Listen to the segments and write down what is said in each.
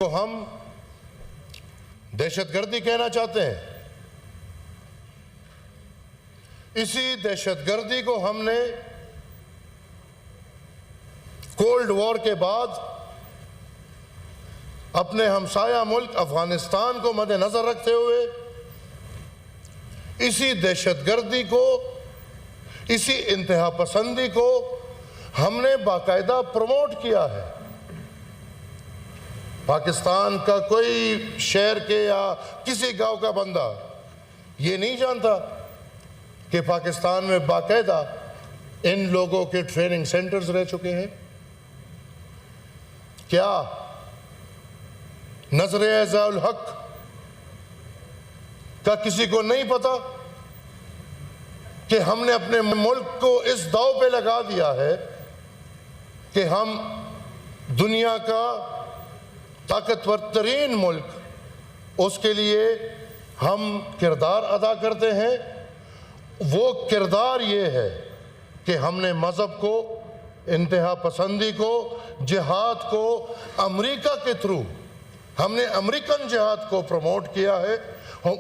کو ہم دہشت گردی کہنا چاہتے ہیں. اسی دہشت گردی کو ہم نے کولڈ وار کے بعد اپنے ہمسایہ ملک افغانستان کو مد نظر رکھتے ہوئے اسی دہشت گردی کو، اسی انتہا پسندی کو ہم نے باقاعدہ پروموٹ کیا ہے. پاکستان کا کوئی شہر کے یا کسی گاؤں کا بندہ یہ نہیں جانتا کہ پاکستان میں باقاعدہ ان لوگوں کے ٹریننگ سینٹرز رہ چکے ہیں. کیا نظریہ ضیاء الحق کا کسی کو نہیں پتا کہ ہم نے اپنے ملک کو اس داؤ پہ لگا دیا ہے کہ ہم دنیا کا طاقتور ترین ملک، اس کے لیے ہم کردار ادا کرتے ہیں. وہ کردار یہ ہے کہ ہم نے مذہب کو، انتہا پسندی کو، جہاد کو امریکہ کے تھرو ہم نے امریکن جہاد کو پروموٹ کیا ہے.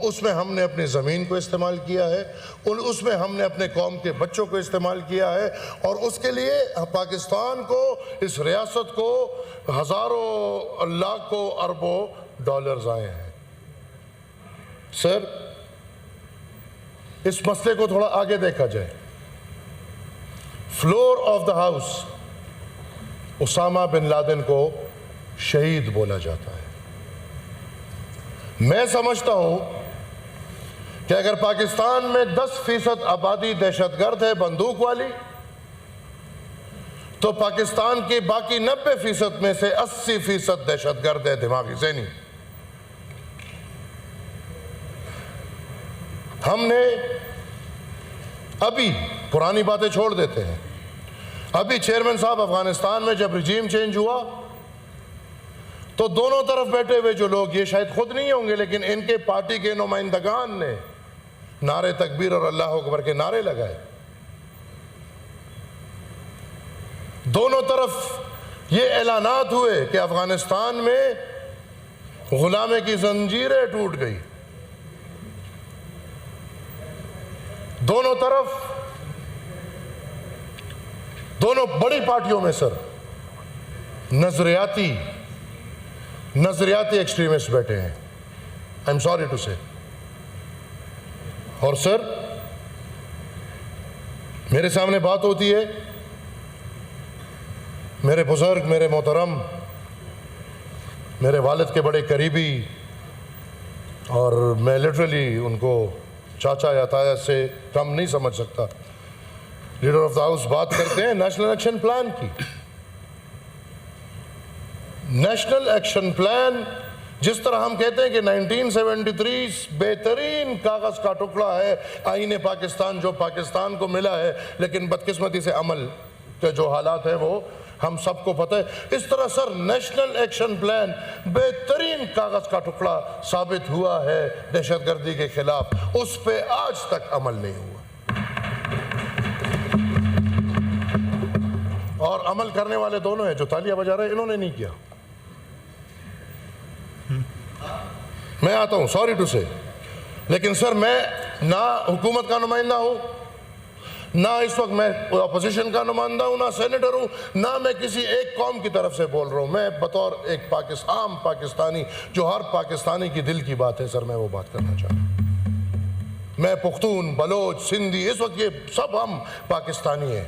اس میں ہم نے اپنی زمین کو استعمال کیا ہے، اس میں ہم نے اپنے قوم کے بچوں کو استعمال کیا ہے، اور اس کے لیے پاکستان کو، اس ریاست کو ہزاروں لاکھوں اربوں ڈالرز آئے ہیں. سر، اس مسئلے کو تھوڑا آگے دیکھا جائے. Floor of the house Osama bin Laden کو شہید بولا جاتا ہے. میں سمجھتا ہوں کہ اگر پاکستان میں 10% آبادی دہشت گرد ہے بندوق والی، تو پاکستان کی باقی 90% میں سے 80% دہشت گرد ہے دماغی ذہنی. ہم نے ابھی پرانی باتیں چھوڑ دیتے ہیں. ابھی چیئرمین صاحب افغانستان میں جب رجیم چینج ہوا تو دونوں طرف بیٹھے ہوئے جو لوگ، یہ شاید خود نہیں ہوں گے لیکن ان کے پارٹی کے نمائندگان نے نعرے تکبیر اور اللہ اکبر کے نعرے لگائے. دونوں طرف یہ اعلانات ہوئے کہ افغانستان میں غلامے کی زنجیریں ٹوٹ گئی. دونوں طرف، دونوں بڑی پارٹیوں میں سر نظریاتی ایکسٹریمسٹ بیٹھے ہیں. آئی ایم سوری ٹو سے. اور سر، میرے سامنے بات ہوتی ہے، میرے بزرگ، میرے محترم، میرے والد کے بڑے قریبی، اور میں لٹرلی ان کو چاچا یا تایا سے کم نہیں سمجھ سکتا، لیڈر آف دا ہاؤس بات کرتے ہیں نیشنل ایکشن پلان کی. نیشنل ایکشن پلان، جس طرح ہم کہتے ہیں کہ 1973 بہترین کاغذ کا ٹکڑا ہے آئین پاکستان جو پاکستان کو ملا ہے، لیکن بدقسمتی سے عمل کے جو حالات ہیں وہ ہم سب کو پتہ ہے، اس طرح سر نیشنل ایکشن پلان بہترین کاغذ کا ٹکڑا ثابت ہوا ہے دہشت گردی کے خلاف. اس پہ آج تک عمل نہیں ہوا، اور عمل کرنے والے دونوں ہیں جو تالیاں بجا رہے ہیں، انہوں نے نہیں کیا. میں آتا ہوں، سوری ٹو سے، لیکن سر میں نہ حکومت کا نمائندہ ہوں، نہ اس وقت میں اپوزیشن کا نمائندہ ہوں، نہ سینیٹر ہوں، نہ میں کسی ایک قوم کی طرف سے بول رہا ہوں. میں بطور ایک عام پاکستانی، جو ہر پاکستانی کی دل کی بات ہے سر، میں وہ بات کرنا چاہتا ہوں. میں پختون، بلوچ، سندھی، اس وقت یہ سب ہم پاکستانی ہیں.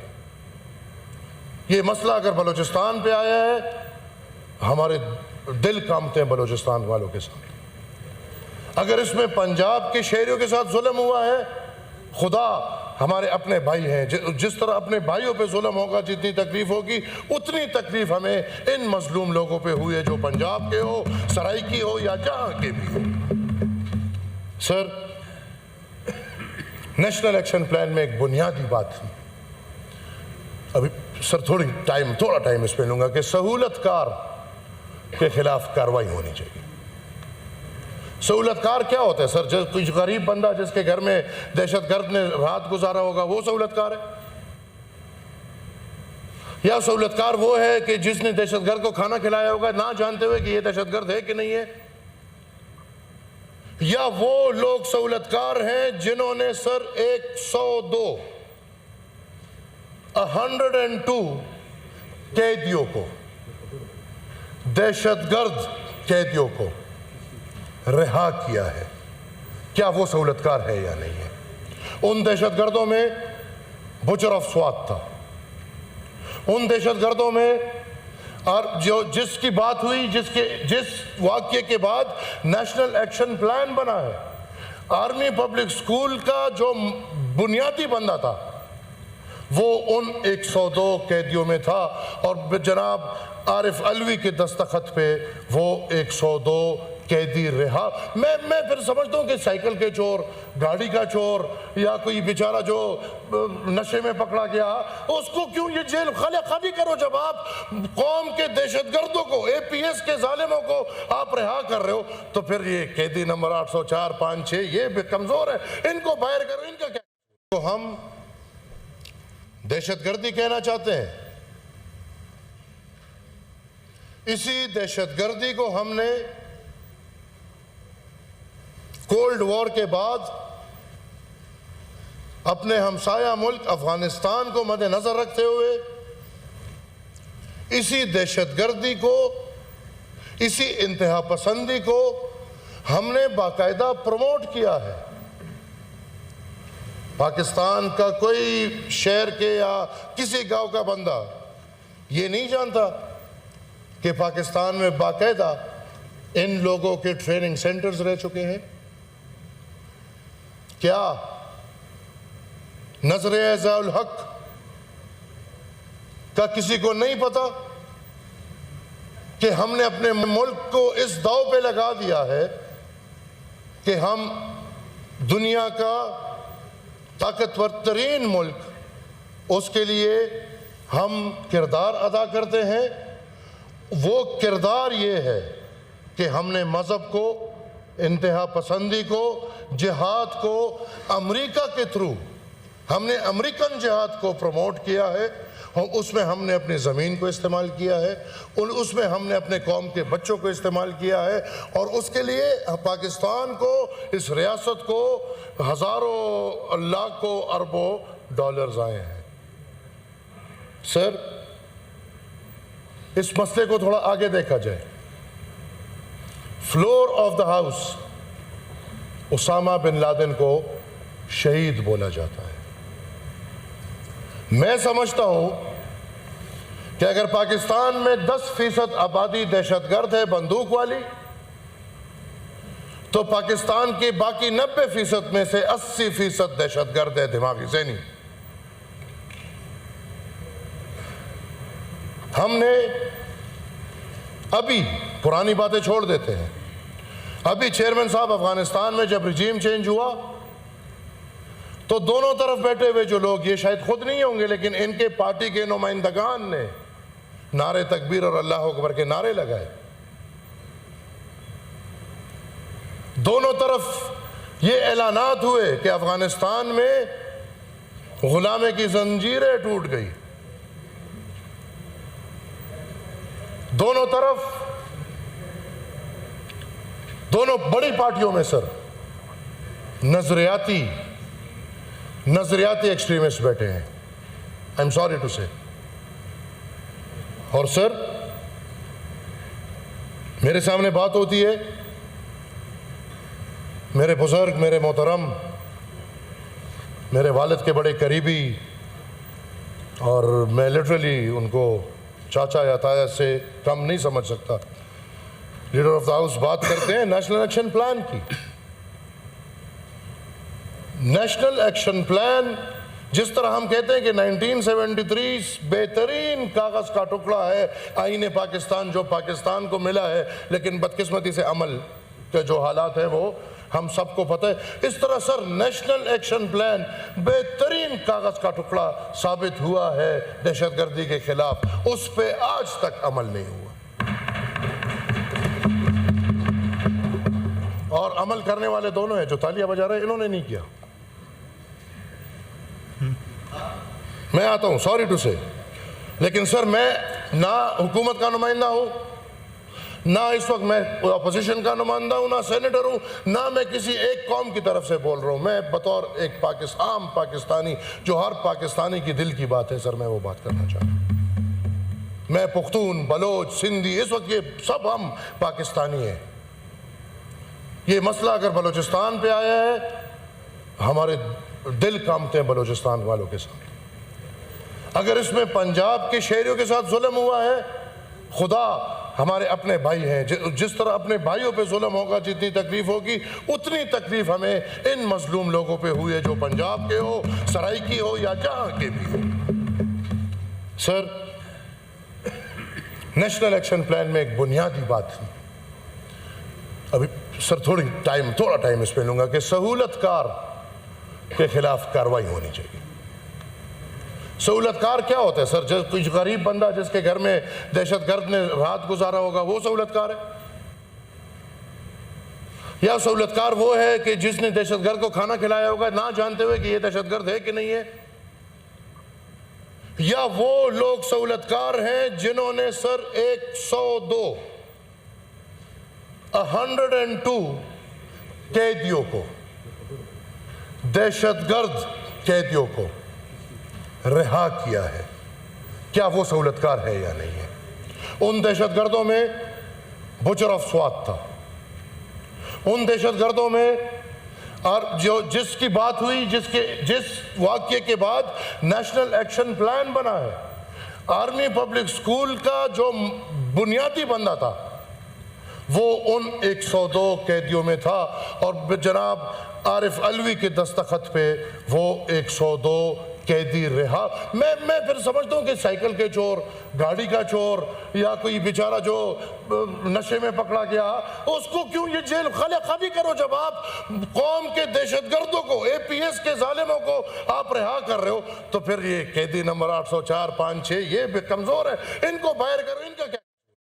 یہ مسئلہ اگر بلوچستان پہ آیا ہے، ہمارے دل کامتے ہیں بلوچستان والوں کے ساتھ. اگر اس میں پنجاب کے شہریوں کے ساتھ ظلم ہوا ہے، خدا ہمارے اپنے بھائی ہیں، جس طرح اپنے بھائیوں پہ ظلم ہوگا، جتنی تکلیف ہوگی اتنی تکلیف ہمیں ان مظلوم لوگوں پہ ہوئی ہے، جو پنجاب کے ہو، سرائیکی ہو، یا جہاں کے بھی ہو. سر، نیشنل ایکشن پلان میں ایک بنیادی بات تھی. ابھی سر تھوڑا ٹائم اس پہ لوں گا کہ سہولت کار کے خلاف کارروائی ہونی چاہیے. سہولت کار کیا ہوتا ہے سر؟ کوئی غریب بندہ جس کے گھر میں دہشت گرد نے رات گزارا ہوگا، وہ سہولت کار ہے؟ یا سہولت کار وہ ہے کہ جس نے دہشت گرد کو کھانا کھلایا ہوگا نہ جانتے ہوئے کہ یہ دہشت گرد ہے کہ نہیں ہے؟ یا وہ لوگ سہولت کار ہیں جنہوں نے سر 102 قیدیوں کو، دہشت گرد قیدیوں کو رہا کیا ہے؟ کیا وہ سہولت کار ہے یا نہیں ہے؟ ان دہشت گردوں میں بچر آف سوات تھا، ان دہشت گردوں میں اور جس کی بات ہوئی، جس واقعے کے بعد نیشنل ایکشن پلان بنا ہے، آرمی پبلک سکول کا جو بنیادی بندہ تھا وہ ان 102 قیدیوں میں تھا، اور جناب عارف علوی کے دستخط پہ وہ 102 قیدی رہا۔ میں پھر سمجھتا ہوں کہ سائیکل کے چور، گاڑی کا چور، یا کوئی بیچارہ جو نشے میں پکڑا گیا، اس کو کیوں یہ جیل خالی کرو؟ جب آپ قوم کے دہشت گردوں کو، اے پی ایس کے ظالموں کو آپ رہا کر رہے ہو، تو پھر یہ قیدی نمبر 804، 5، 6 یہ بھی کمزور ہے، ان کو باہر کرو، ان کا کیا؟ تو ہم دہشت گردی کہنا چاہتے ہیں، اسی دہشت گردی کو ہم نے کولڈ وار کے بعد اپنے ہمسایہ ملک افغانستان کو مد نظر رکھتے ہوئے اسی دہشت گردی کو، اسی انتہا پسندی کو ہم نے باقاعدہ پروموٹ کیا ہے۔ پاکستان کا کوئی شہر کے یا کسی گاؤں کا بندہ یہ نہیں جانتا کہ پاکستان میں باقاعدہ ان لوگوں کے ٹریننگ سینٹرز رہ چکے ہیں۔ کیا نظریہ ضیاء الحق کا کسی کو نہیں پتا کہ ہم نے اپنے ملک کو اس داؤ پہ لگا دیا ہے کہ ہم دنیا کا طاقتور ترین ملک، اس کے لیے ہم کردار ادا کرتے ہیں۔ وہ کردار یہ ہے کہ ہم نے مذہب کو، انتہا پسندی کو، جہاد کو امریکہ کے تھرو، ہم نے امریکن جہاد کو پروموٹ کیا ہے، اس میں ہم نے اپنی زمین کو استعمال کیا ہے، اس میں ہم نے اپنے قوم کے بچوں کو استعمال کیا ہے، اور اس کے لیے پاکستان کو، اس ریاست کو ہزاروں لاکھوں اربوں ڈالرز آئے ہیں۔ سر، اس مسئلے کو تھوڑا آگے دیکھا جائے۔ Floor of the house Osama bin Laden کو شہید بولا جاتا ہے۔ میں سمجھتا ہوں کہ اگر پاکستان میں 10% آبادی دہشت گرد ہے بندوق والی، تو پاکستان کی باقی 90% میں سے 80% دہشت گرد ہے دماغی ذہنی۔ ہم نے ابھی پرانی باتیں چھوڑ دیتے ہیں، ابھی چیئرمین صاحب افغانستان میں جب رجیم چینج ہوا تو دونوں طرف بیٹھے ہوئے جو لوگ، یہ شاید خود نہیں ہوں گے لیکن ان کے پارٹی کے نمائندگان نے نعرے تکبیر اور اللہ اکبر کے نعرے لگائے۔ دونوں طرف یہ اعلانات ہوئے کہ افغانستان میں غلامی کی زنجیریں ٹوٹ گئی۔ دونوں طرف، دونوں بڑی پارٹیوں میں سر نظریاتی ایکسٹریمسٹ بیٹھے ہیں، آئی ایم سوری ٹو سے۔ اور سر، میرے سامنے بات ہوتی ہے، میرے بزرگ، میرے محترم، میرے والد کے بڑے قریبی، اور میں لٹرلی ان کو چاچا یا تایا سے کم نہیں سمجھ سکتا، لیڈر آف دا ہاؤس بات کرتے ہیں نیشنل ایکشن پلان کی۔ نیشنل ایکشن پلان، جس طرح ہم کہتے ہیں کہ 1973 بہترین کاغذ کا ٹکڑا ہے آئین پاکستان جو پاکستان کو ملا ہے، لیکن بدقسمتی سے عمل کے جو حالات ہیں وہ ہم سب کو پتہ ہے، اس طرح سر نیشنل ایکشن پلان بہترین کاغذ کا ٹکڑا ثابت ہوا ہے دہشت گردی کے خلاف، اس پہ آج تک عمل نہیں ہوا، اور عمل کرنے والے دونوں ہیں جو تالیاں بجا رہے ہیں، انہوں نے نہیں کیا۔ میں آتا ہوں، سوری ٹو سے، لیکن سر میں نہ حکومت کا نمائندہ ہوں، نہ اس وقت میں اپوزیشن کا نمائندہ ہوں، نہ سینیٹر ہوں، نہ میں کسی ایک قوم کی طرف سے بول رہا ہوں. میں بطور ایک عام پاکستانی جو ہر پاکستانی کی دل کی بات ہے سر، میں وہ بات کرنا چاہتا ہوں. میں پختون، بلوچ، سندھی، اس وقت یہ سب ہم پاکستانی ہیں. یہ مسئلہ اگر بلوچستان پہ آیا ہے، ہمارے دل کامتے ہیں بلوچستان والوں کے ساتھ. اگر اس میں پنجاب کے شہریوں کے ساتھ ظلم ہوا ہے، خدا ہمارے اپنے بھائی ہیں، جس طرح اپنے بھائیوں پہ ظلم ہوگا، جتنی تکلیف ہوگی اتنی تکلیف ہمیں ان مظلوم لوگوں پہ ہوئی ہے، جو پنجاب کے ہو، سرائیکی ہو یا جہاں کے بھی ہو. سر، نیشنل ایکشن پلان میں ایک بنیادی بات تھی. ابھی سر تھوڑا ٹائم اس پہ لوں گا کہ سہولت کار کے خلاف کارروائی ہونی چاہیے. سہولت کار کیا ہوتا ہے سر؟ کوئی غریب بندہ جس کے گھر میں دہشت گرد نے رات گزارا ہوگا وہ سہولت کار ہے؟ یا سہولت کار وہ ہے کہ جس نے دہشت گرد کو کھانا کھلایا ہوگا نہ جانتے ہوئے کہ یہ دہشت گرد ہے کہ نہیں ہے؟ یا وہ لوگ سہولت کار ہیں جنہوں نے سر 102 قیدیوں کو، دہشت گرد قیدیوں کو رہا کیا ہے؟ کیا وہ سہولت کار ہے یا نہیں ہے؟ ان دہشت گردوں میں بچر آف سوات تھا. ان دہشت گردوں میں اور جس کی بات ہوئی، جس واقعے کے بعد نیشنل ایکشن پلان بنا ہے، آرمی پبلک سکول کا جو بنیادی بندہ تھا وہ ان 102 قیدیوں میں تھا، اور جناب عارف علوی کے دستخط پہ وہ 102 قیدی رہا. میں پھر سمجھتا ہوں کہ سائیکل کے چور، گاڑی کا چور، یا کوئی بیچارہ جو نشے میں پکڑا گیا، اس کو کیوں یہ جیل خالی کرو؟ جب آپ قوم کے دہشت گردوں کو، اے پی ایس کے ظالموں کو آپ رہا کر رہے ہو، تو پھر یہ قیدی نمبر 804، 5، 6 یہ بھی کمزور ہے، ان کو باہر کرو. ان کا کیا